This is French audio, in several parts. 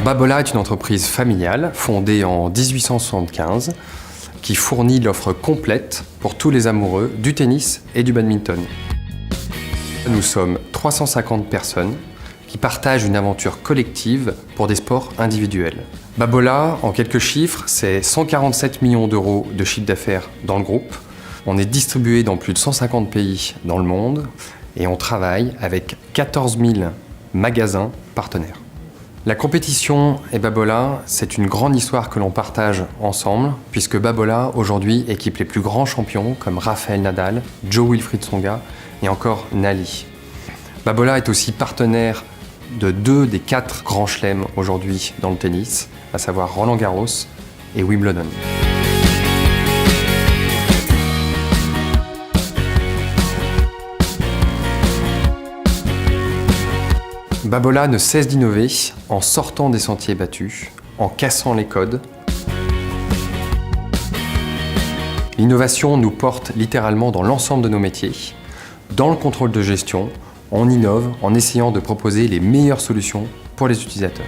Babola est une entreprise familiale fondée en 1875 qui fournit l'offre complète pour tous les amoureux du tennis et du badminton. Nous sommes 350 personnes qui partagent une aventure collective pour des sports individuels. Babola, en quelques chiffres, c'est 147 millions d'euros de chiffre d'affaires dans le groupe. On est distribué dans plus de 150 pays dans le monde et on travaille avec 14 000 magasins partenaires. La compétition et Babola, c'est une grande histoire que l'on partage ensemble, puisque Babola, aujourd'hui, équipe les plus grands champions comme Rafael Nadal, Jo-Wilfried Tsonga et encore Nali. Babola est aussi partenaire de 2 des 4 grands chelems aujourd'hui dans le tennis, à savoir Roland-Garros et Wimbledon. Babola ne cesse d'innover en sortant des sentiers battus, en cassant les codes. L'innovation nous porte littéralement dans l'ensemble de nos métiers. Dans le contrôle de gestion, on innove en essayant de proposer les meilleures solutions pour les utilisateurs.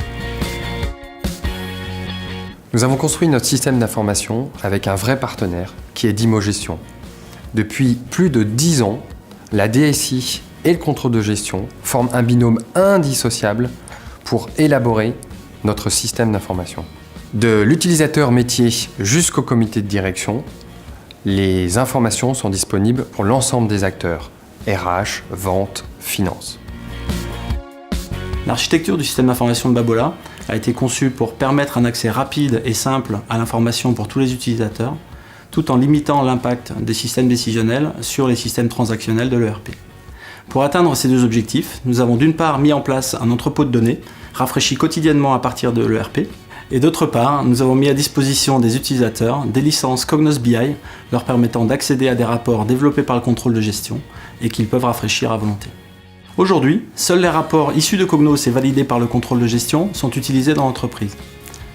Nous avons construit notre système d'information avec un vrai partenaire qui est Dimogestion. Depuis plus de 10 ans, la DSI et le contrôle de gestion forment un binôme indissociable pour élaborer notre système d'information. De l'utilisateur métier jusqu'au comité de direction, les informations sont disponibles pour l'ensemble des acteurs, RH, vente, finance. L'architecture du système d'information de Babola a été conçue pour permettre un accès rapide et simple à l'information pour tous les utilisateurs, tout en limitant l'impact des systèmes décisionnels sur les systèmes transactionnels de l'ERP. Pour atteindre ces 2 objectifs, nous avons d'une part mis en place un entrepôt de données, rafraîchi quotidiennement à partir de l'ERP, et d'autre part, nous avons mis à disposition des utilisateurs des licences Cognos BI, leur permettant d'accéder à des rapports développés par le contrôle de gestion et qu'ils peuvent rafraîchir à volonté. Aujourd'hui, seuls les rapports issus de Cognos et validés par le contrôle de gestion sont utilisés dans l'entreprise.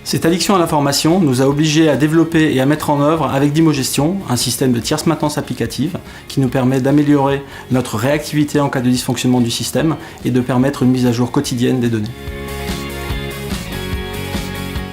Cette addiction à l'information nous a obligés à développer et à mettre en œuvre avec Dimogestion un système de tierce maintenance applicative qui nous permet d'améliorer notre réactivité en cas de dysfonctionnement du système et de permettre une mise à jour quotidienne des données.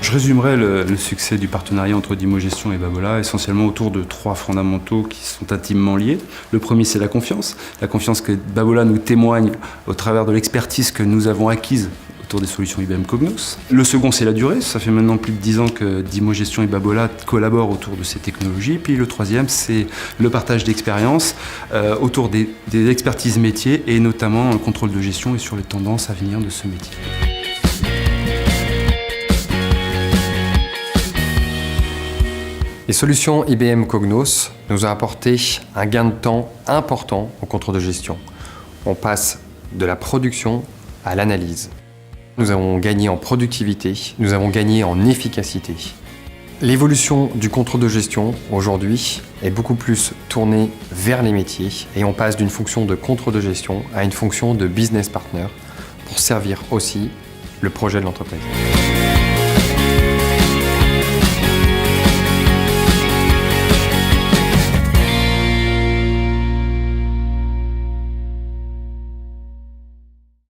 Je résumerai le succès du partenariat entre Dimogestion et Babola essentiellement autour de 3 fondamentaux qui sont intimement liés. Le premier, c'est la confiance que Babola nous témoigne au travers de l'expertise que nous avons acquise autour des solutions IBM Cognos. Le second, c'est la durée. Ça fait maintenant plus de 10 ans que Dimogestion et Babola collaborent autour de ces technologies. Puis le troisième, c'est le partage d'expériences autour des expertises métiers et notamment le contrôle de gestion et sur les tendances à venir de ce métier. Les solutions IBM Cognos nous ont apporté un gain de temps important au contrôle de gestion. On passe de la production à l'analyse. Nous avons gagné en productivité, nous avons gagné en efficacité. L'évolution du contrôle de gestion aujourd'hui est beaucoup plus tournée vers les métiers et on passe d'une fonction de contrôle de gestion à une fonction de business partner pour servir aussi le projet de l'entreprise.